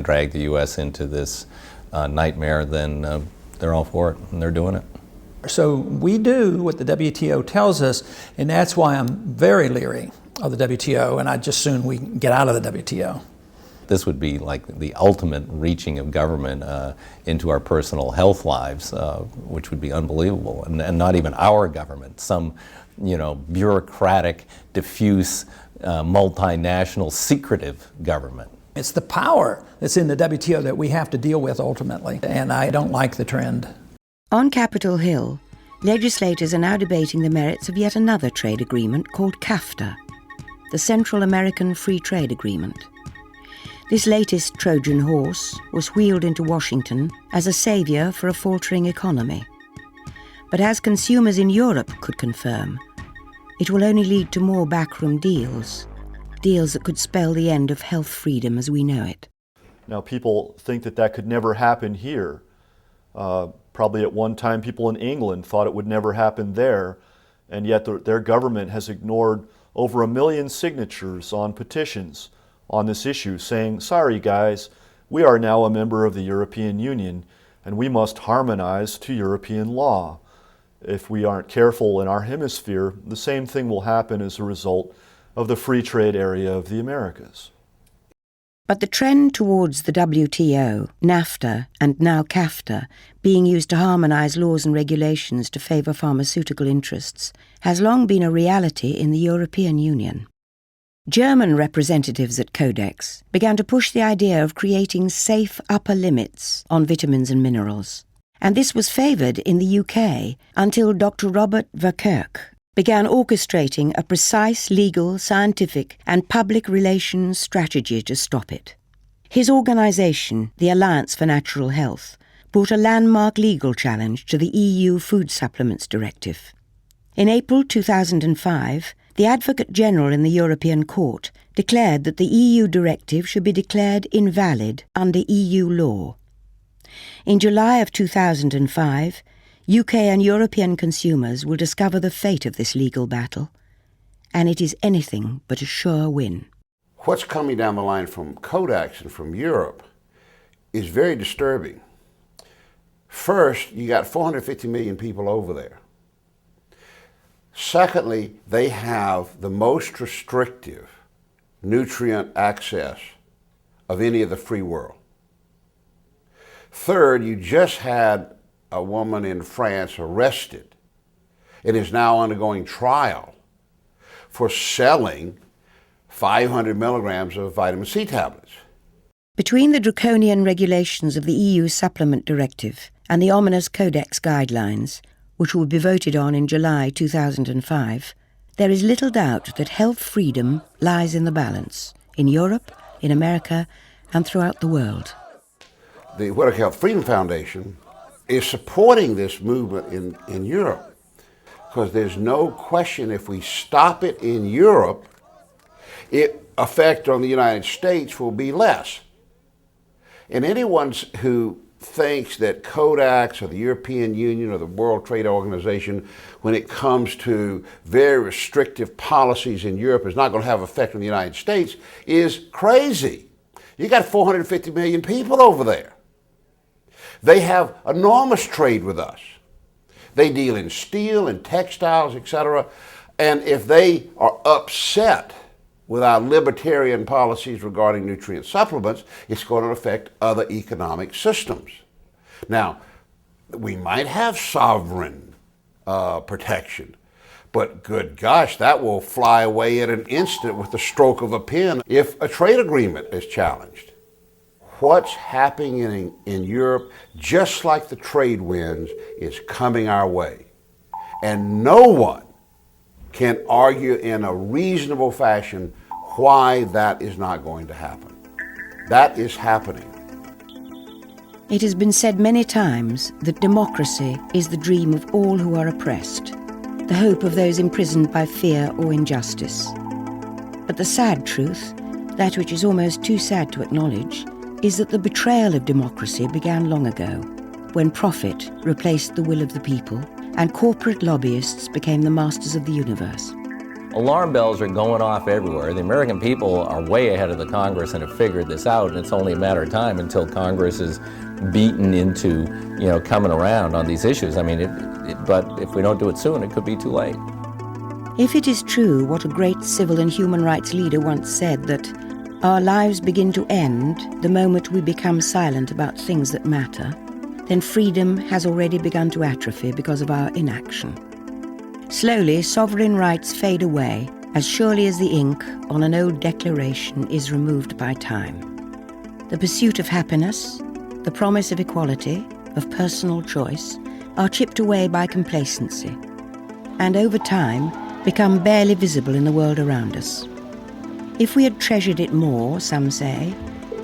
drag the U.S. into this nightmare, then they're all for it, and they're doing it. So we do what the WTO tells us, and that's why I'm very leery of the WTO, and I'd just soon we get out of the WTO. This would be like the ultimate reaching of government into our personal health lives, which would be unbelievable, and not even our government, some bureaucratic, diffuse, multinational, secretive government. It's the power that's in the WTO that we have to deal with ultimately, and I don't like the trend. On Capitol Hill, legislators are now debating the merits of yet another trade agreement called CAFTA, the Central American Free Trade Agreement. This latest Trojan horse was wheeled into Washington as a saviour for a faltering economy. But as consumers in Europe could confirm, it will only lead to more backroom deals that could spell the end of health freedom as we know it. Now, people think that could never happen here. Probably at one time people in England thought it would never happen there, and yet their government has ignored over 1 million signatures on petitions on this issue, saying, sorry guys, we are now a member of the European Union and we must harmonize to European law. If we aren't careful in our hemisphere, the same thing will happen as a result of the free trade area of the Americas. But the trend towards the WTO, NAFTA, and now CAFTA being used to harmonise laws and regulations to favour pharmaceutical interests has long been a reality in the European Union. German representatives at Codex began to push the idea of creating safe upper limits on vitamins and minerals, and this was favoured in the UK until Dr. Robert Verkerk began orchestrating a precise legal, scientific and public relations strategy to stop it. His organisation, the Alliance for Natural Health, brought a landmark legal challenge to the EU Food Supplements Directive. In April 2005, the Advocate General in the European Court declared that the EU directive should be declared invalid under EU law. In July of 2005, UK and European consumers will discover the fate of this legal battle, and it is anything but a sure win. What's coming down the line from Codex and from Europe is very disturbing. First, you got 450 million people over there. Secondly, they have the most restrictive nutrient access of any of the free world. Third, you just had a woman in France arrested and is now undergoing trial for selling 500 milligrams of vitamin C tablets. Between the draconian regulations of the EU Supplement Directive and the ominous Codex guidelines, which will be voted on in July 2005, there is little doubt that health freedom lies in the balance, in Europe, in America, and throughout the world. The World Health Freedom Foundation is supporting this movement in Europe, because there's no question if we stop it in Europe, its effect on the United States will be less. And anyone who thinks that Codex or the European Union or the World Trade Organization, when it comes to very restrictive policies in Europe, is not going to have an effect on the United States is crazy. You got 450 million people over there. They have enormous trade with us. They deal in steel and textiles, etc. And if they are upset with our libertarian policies regarding nutrient supplements, it's going to affect other economic systems. Now, we might have sovereign protection, but good gosh, that will fly away in an instant with the stroke of a pen if a trade agreement is challenged. What's happening in Europe, just like the trade winds, is coming our way. And no one can argue in a reasonable fashion why that is not going to happen. That is happening. It has been said many times that democracy is the dream of all who are oppressed, the hope of those imprisoned by fear or injustice. But the sad truth, that which is almost too sad to acknowledge, is that the betrayal of democracy began long ago, when profit replaced the will of the people and corporate lobbyists became the masters of the universe. Alarm bells are going off everywhere. The American people are way ahead of the Congress and have figured this out, and it's only a matter of time until Congress is beaten into, coming around on these issues. I mean, but if we don't do it soon, it could be too late. If it is true what a great civil and human rights leader once said, that our lives begin to end the moment we become silent about things that matter, then freedom has already begun to atrophy because of our inaction. Slowly, sovereign rights fade away as surely as the ink on an old declaration is removed by time. The pursuit of happiness, the promise of equality, of personal choice, are chipped away by complacency, and over time become barely visible in the world around us. If we had treasured it more, some say,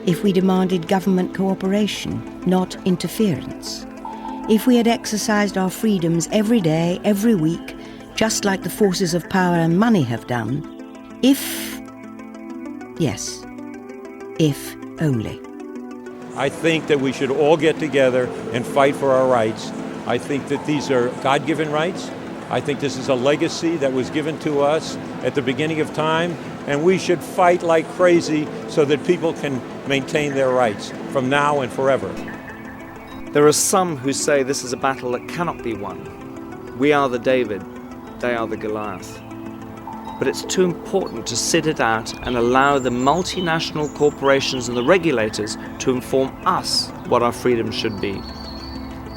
if we demanded government cooperation, not interference, if we had exercised our freedoms every day, every week, just like the forces of power and money have done, if only. I think that we should all get together and fight for our rights. I think that these are God-given rights. I think this is a legacy that was given to us at the beginning of time, and we should fight like crazy so that people can maintain their rights from now and forever. There are some who say this is a battle that cannot be won. We are the David, they are the Goliath. But it's too important to sit it out and allow the multinational corporations and the regulators to inform us what our freedom should be.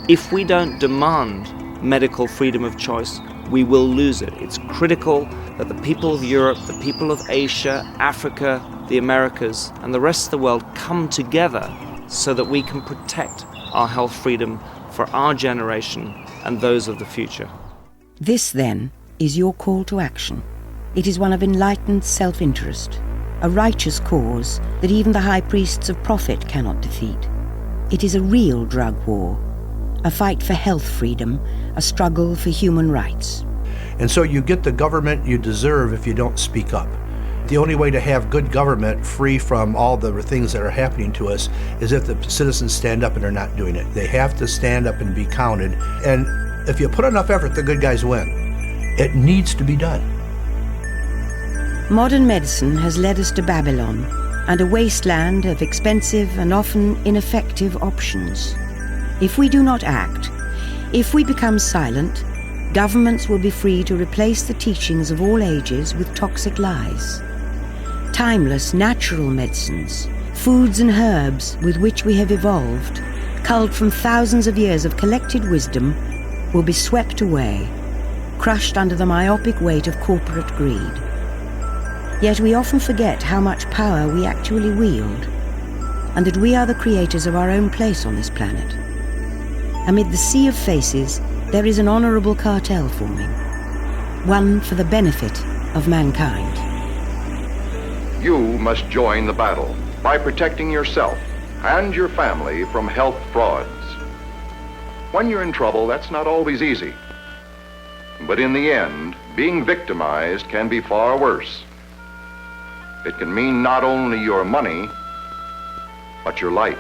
If we don't demand medical freedom of choice, we will lose it. It's critical that the people of Europe, the people of Asia, Africa, the Americas, and the rest of the world come together so that we can protect our health freedom for our generation and those of the future. This, then, is your call to action. It is one of enlightened self-interest, a righteous cause that even the high priests of profit cannot defeat. It is a real drug war, a fight for health freedom, a struggle for human rights. And so you get the government you deserve if you don't speak up. The only way to have good government free from all the things that are happening to us is if the citizens stand up and they're not doing it. They have to stand up and be counted. And if you put enough effort, the good guys win. It needs to be done. Modern medicine has led us to Babylon and a wasteland of expensive and often ineffective options. If we do not act, if we become silent, governments will be free to replace the teachings of all ages with toxic lies. Timeless natural medicines, foods and herbs with which we have evolved, culled from thousands of years of collected wisdom, will be swept away, crushed under the myopic weight of corporate greed. Yet we often forget how much power we actually wield, and that we are the creators of our own place on this planet. Amid the sea of faces, there is an honorable cartel forming, one for the benefit of mankind. You must join the battle by protecting yourself and your family from health frauds. When you're in trouble, that's not always easy. But in the end, being victimized can be far worse. It can mean not only your money, but your life.